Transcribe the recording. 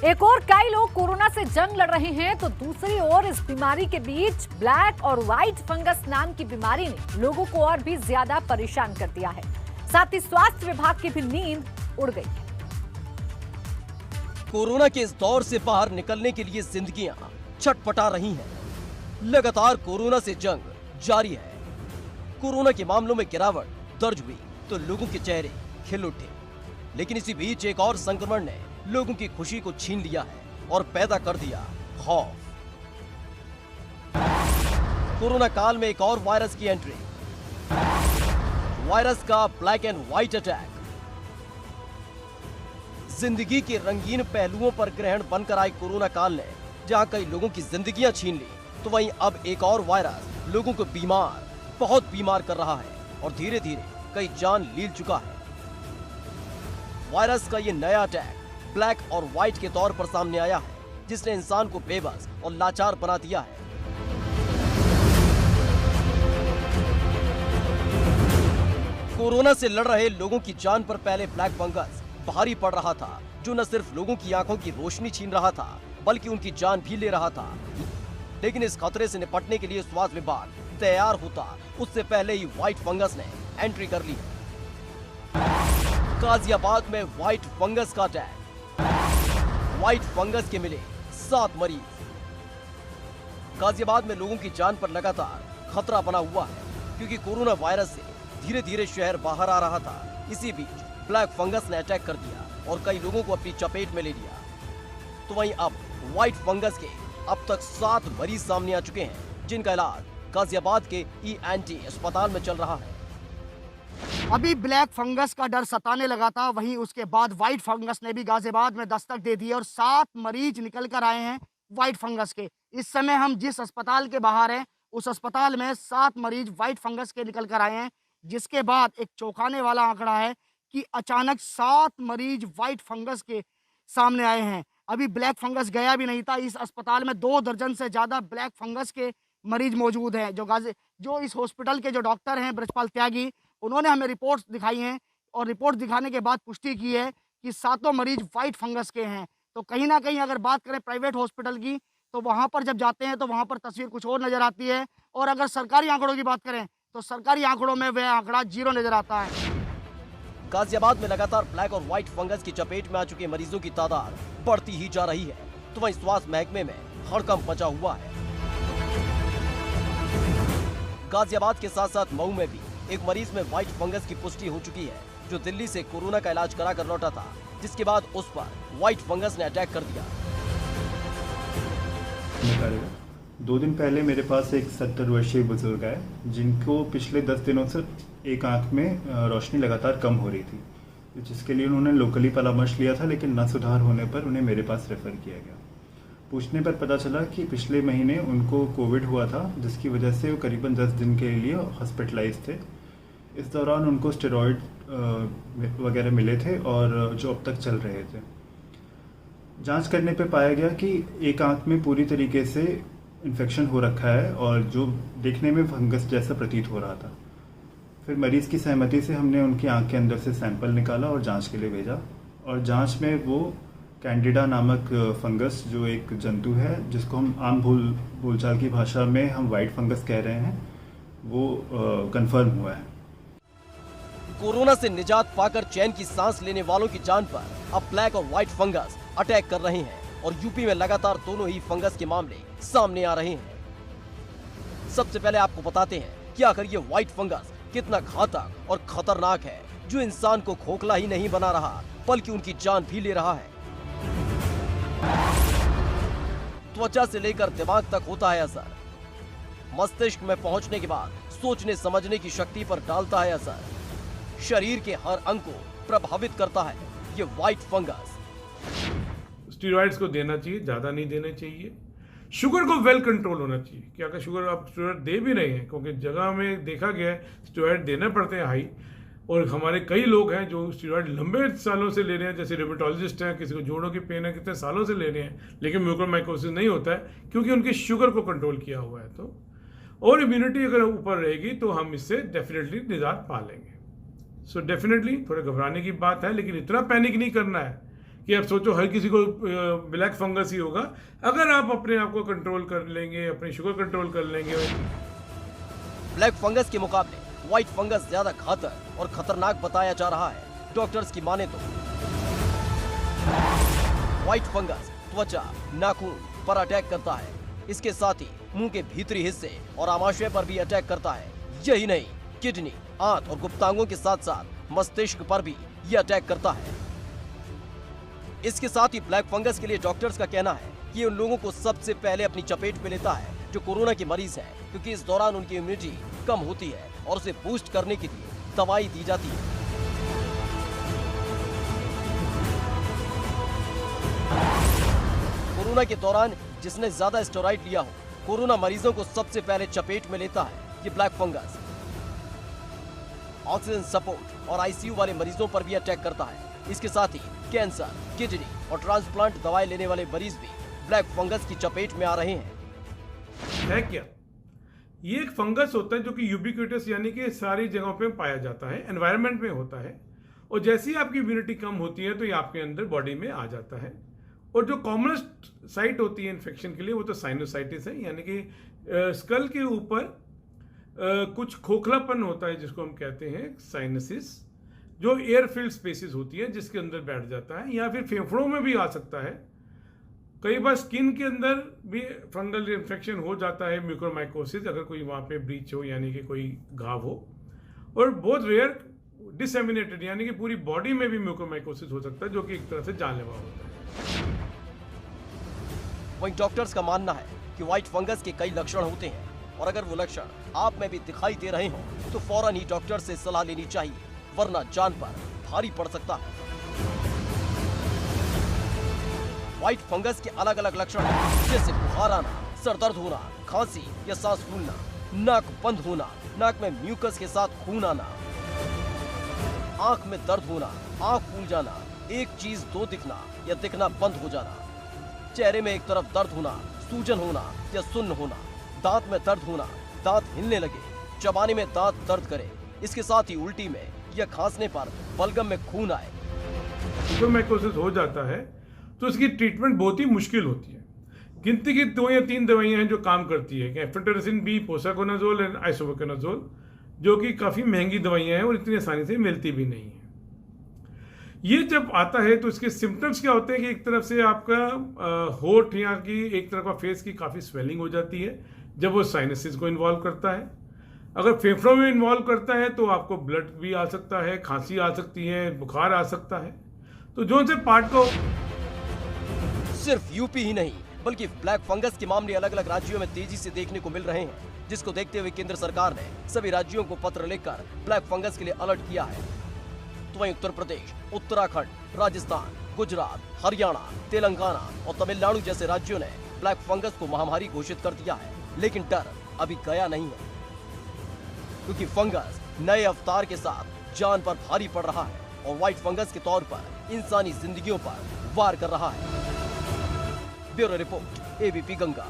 एक और कई लोग कोरोना से जंग लड़ रहे हैं तो दूसरी ओर इस बीमारी के बीच ब्लैक और व्हाइट फंगस नाम की बीमारी ने लोगों को और भी ज्यादा परेशान कर दिया है। साथ ही स्वास्थ्य विभाग की भी नींद उड़ गई है। कोरोना के इस दौर से बाहर निकलने के लिए जिंदगियां छटपटा रही हैं। लगातार कोरोना से जंग जारी है। कोरोना के मामलों में गिरावट दर्ज हुई तो लोगों के चेहरे खिल उठे, लेकिन इसी बीच एक और संक्रमण ने लोगों की खुशी को छीन लिया है और पैदा कर दिया खौफ। कोरोना काल में एक और वायरस की एंट्री, वायरस का ब्लैक एंड व्हाइट अटैक। जिंदगी के रंगीन पहलुओं पर ग्रहण बनकर आए कोरोना काल ने जहां कई लोगों की जिंदगियां छीन ली, तो वहीं अब एक और वायरस लोगों को बहुत बीमार कर रहा है और धीरे धीरे कई जान लील चुका है। वायरस का ये नया अटैक ब्लैक और व्हाइट के तौर पर सामने आया है, जिसने इंसान को बेबस और लाचार बना दिया है। कोरोना से लड़ रहे लोगों की जान पर पहले ब्लैक फंगस भारी पड़ रहा था, जो न सिर्फ लोगों की आंखों की रोशनी छीन रहा था बल्कि उनकी जान भी ले रहा था। लेकिन इस खतरे से निपटने के लिए स्वास्थ्य विभाग तैयार होता उससे पहले ही व्हाइट फंगस ने एंट्री कर ली। गाजियाबाद में व्हाइट फंगस का अटैक। व्हाइट फंगस के मिले 7 मरीज। गाजियाबाद में लोगों की जान पर लगातार खतरा बना हुआ है, क्योंकि कोरोना वायरस से धीरे धीरे शहर बाहर आ रहा था। इसी बीच ब्लैक फंगस ने अटैक कर दिया और कई लोगों को अपनी चपेट में ले लिया। तो वहीं अब व्हाइट फंगस के अब तक 7 मरीज सामने आ चुके हैं, जिनका इलाज गाजियाबाद के ENT अस्पताल में चल रहा है। अभी ब्लैक फंगस का डर सताने लगा था, वहीं उसके बाद व्हाइट फंगस ने भी गाजियाबाद में दस्तक दे दी और 7 मरीज निकल कर आए हैं व्हाइट फंगस के। इस समय हम जिस अस्पताल के बाहर हैं, उस अस्पताल में 7 मरीज व्हाइट फंगस के निकल कर आए हैं, जिसके बाद एक चौंकाने वाला आंकड़ा है कि अचानक 7 मरीज व्हाइट फंगस के सामने आए हैं। अभी ब्लैक फंगस गया भी नहीं था। इस अस्पताल में 2 दर्जन से ज़्यादा ब्लैक फंगस के मरीज मौजूद हैं। जो इस हॉस्पिटल के जो डॉक्टर हैं ब्रजपाल त्यागी, उन्होंने हमें रिपोर्ट्स दिखाई हैं और रिपोर्ट दिखाने के बाद पुष्टि की है कि 7 मरीज व्हाइट फंगस के हैं। तो कहीं ना कहीं अगर बात करें प्राइवेट हॉस्पिटल की, तो वहाँ पर जब जाते हैं तो वहाँ पर तस्वीर कुछ और नज़र आती है, और अगर सरकारी आंकड़ों की बात करें तो सरकारी आंकड़ों में वह आंकड़ा 0 नज़र आता है। गाजियाबाद में लगातार ब्लैक और व्हाइट फंगस की चपेट में आ चुके मरीजों की तादाद बढ़ती ही जा रही है, तो वहीं स्वास्थ्य महकमे में हड़कंप मचा हुआ है। गाजियाबाद के साथ साथ मऊ में भी एक मरीज में व्हाइट फंगस की पुष्टि हो चुकी है, जो दिल्ली से कोरोना का इलाज करा कर लौटा था, जिसके बाद उस पर व्हाइट फंगस ने अटैक कर दिया। 2 दिन पहले मेरे पास एक 70 वर्षीय बुजुर्ग है, जिनको पिछले 10 दिनों से एक आंख में रोशनी लगातार कम हो रही थी, जिसके लिए उन्होंने लोकली परामर्श लिया था, लेकिन न सुधार होने पर उन्हें मेरे पास रेफर किया गया। पूछने पर पता चला कि पिछले महीने उनको कोविड हुआ था, जिसकी वजह से वो करीबन 10 दिन के लिए हॉस्पिटलाइज थे। इस दौरान उनको स्टेरॉइड वगैरह मिले थे और जो अब तक चल रहे थे। जांच करने पे पाया गया कि एक आंख में पूरी तरीके से इन्फेक्शन हो रखा है और जो देखने में फंगस जैसा प्रतीत हो रहा था। फिर मरीज की सहमति से हमने उनकी आंख के अंदर से सैंपल निकाला और जांच के लिए भेजा, और जांच में वो कैंडिडा नामक फंगस, जो एक जंतु है जिसको हम आम बोलचाल की भाषा में हम व्हाइट फंगस कह रहे हैं, वो कंफर्म हुआ है। कोरोना से निजात पाकर चैन की सांस लेने वालों की जान पर अब ब्लैक और व्हाइट फंगस अटैक कर रहे हैं, और यूपी में लगातार दोनों ही फंगस के मामले सामने आ रहे हैं। सबसे पहले आपको बताते हैं कि आखिर ये व्हाइट फंगस कितना घातक और खतरनाक है, जो इंसान को खोखला ही नहीं बना रहा बल्कि उनकी जान भी ले रहा है। त्वचा से लेकर दिमाग तक होता है असर। मस्तिष्क में पहुंचने के बाद सोचने समझने की शक्ति पर डालता है असर। शरीर के हर अंग को प्रभावित करता है ये व्हाइट फंगस। स्टेरॉइड्स को देना चाहिए, ज़्यादा नहीं देना चाहिए। शुगर को वेल कंट्रोल होना चाहिए कि अगर शुगर आप स्टेरॉइड दे भी रहे हैं, क्योंकि जगह में देखा गया है स्टेरॉइड देने पड़ते हैं हाई, और हमारे कई लोग हैं जो स्टेरॉइड लंबे सालों से ले रहे हैं, जैसे रिमेटोलॉजिस्ट हैं, किसी को जोड़ों की पेन है, कितने सालों से ले रहे हैं, लेकिन म्यूकोरमाइकोसिस नहीं होता है क्योंकि उनकी शुगर को कंट्रोल किया हुआ है। तो और इम्यूनिटी अगर ऊपर रहेगी तो हम इससे डेफिनेटली निजात पा लेंगे। सो डेफिनेटली थोड़े घबराने की बात है, लेकिन इतना पैनिक नहीं करना है कि अब सोचो हर किसी को ब्लैक फंगस ही होगा। अगर आप अपने आप को कंट्रोल कर लेंगे, अपनी शुगर कंट्रोल कर लेंगे। ब्लैक फंगस के मुकाबले व्हाइट फंगस ज्यादा घातक और खतरनाक बताया जा रहा है डॉक्टर्स की माने तो। व्हाइट फंगस त्वचा, नाखून पर अटैक करता है। इसके साथ ही मुंह के भीतरी हिस्से और आमाशय पर भी अटैक करता है। यही नहीं, किडनी, आंत और गुप्तांगों के साथ साथ मस्तिष्क पर भी यह अटैक करता है। इसके साथ ही ब्लैक फंगस के लिए डॉक्टर्स का कहना है कि ये उन लोगों को सबसे पहले अपनी चपेट में लेता है जो कोरोना के मरीज हैं, क्योंकि इस दौरान उनकी इम्यूनिटी कम होती है और उसे बूस्ट करने के लिए दवाई दी जाती है। कोरोना के दौरान जिसने ज्यादा स्टेरॉइड लिया हो, कोरोना मरीजों को सबसे पहले चपेट में लेता है ये ब्लैक फंगस। ऑक्सीजन सपोर्ट और आईसीयू वाले मरीजों पर भी अटैक करता है। इसके साथ ही कैंसर, किडनी और ट्रांसप्लांट दवाएं लेने वाले मरीज भी ब्लैक फंगस की चपेट में आ रहे हैं। है क्या? ये एक फंगस होता है जो कि यूबिक्विटस यानी कि सारी जगहों पे पाया जाता है, एनवायरनमेंट में होता है, और जैसे ही आपकी इम्यूनिटी कम होती है तो ये आपके अंदर बॉडी में आ जाता है। और जो कॉमनेस्ट साइट होती है इन्फेक्शन के लिए वो तो साइनोसाइटिस है, यानी कि स्कल के ऊपर कुछ खोखलापन होता है जिसको हम कहते हैं साइनसिस, जो एयर फिल्ड स्पेसिस होती है जिसके अंदर बैठ जाता है, या फिर फेफड़ों में भी आ सकता है। कई बार स्किन के अंदर भी फंगल इन्फेक्शन हो जाता है, म्यूकोरमाइकोसिस, अगर कोई वहाँ पे ब्रीच हो यानी कि कोई घाव हो। और बहुत रेयर डिसेमिनेटेड यानी कि पूरी बॉडी में भी म्यूकोरमाइकोसिस हो सकता है, जो कि एक तरह से जानलेवा होता है। वहीं डॉक्टर्स का मानना है कि व्हाइट फंगस के कई लक्षण होते हैं और अगर वो लक्षण आप में भी दिखाई दे रहे हों तो फौरन ही डॉक्टर से सलाह लेनी चाहिए, वरना जान पर भारी पड़ सकता है। व्हाइट फंगस के अलग अलग लक्षण हैं, जैसे बुखार आना, सर दर्द होना, खांसी या सांस फूलना, नाक बंद होना, नाक में म्यूकस के साथ खून आना, आंख में दर्द होना, आंख फूल जाना, एक चीज दो दिखना या दिखना बंद हो जाना, चेहरे में एक तरफ दर्द होना, सूजन होना या सुन्न होना, दांत में दर्द होना, दांत हिलने लगे, चबाने में दांत दर्द करे, इसके साथ ही उल्टी में या खांसने पर बलगम में खून आए। म्यूकोरमाइकोसिस हो जाता है तो इसकी ट्रीटमेंट बहुत ही मुश्किल होती है। गिनती की 2 या 3 दवाइयां हैं जो काम करती है, एफिट्रेजिन बी, पोसाकोनाजोल एंड आइसोबुटानोजोल, जो कि काफ़ी महंगी दवाइयां हैं और इतनी आसानी से मिलती भी नहीं है। ये जब आता है तो इसके सिम्टम्स क्या होते हैं कि एक तरफ से आपका होठ या कि एक तरफ का फेस की काफ़ी स्वेलिंग हो जाती है जब वो साइनसिस को इन्वॉल्व करता है। अगर फेफड़ों में इन्वॉल्व करता है तो आपको ब्लड भी आ सकता है, खांसी आ सकती है, बुखार आ सकता है। तो जो से पार्ट को सिर्फ यूपी ही नहीं बल्कि ब्लैक फंगस के मामले अलग अलग राज्यों में तेजी से देखने को मिल रहे हैं, जिसको देखते हुए केंद्र सरकार ने सभी राज्यों को पत्र लिखकर ब्लैक फंगस के लिए अलर्ट किया है। तो वहीं उत्तर प्रदेश, उत्तराखंड, राजस्थान, गुजरात, हरियाणा, तेलंगाना और तमिलनाडु जैसे राज्यों ने ब्लैक फंगस को महामारी घोषित कर दिया है, लेकिन डर अभी गया नहीं है, क्योंकि फंगस नए अवतार के साथ जान पर भारी पड़ रहा है और व्हाइट फंगस के तौर पर इंसानी जिंदगियों पर वार कर रहा है। Bureau report, ABP Ganga.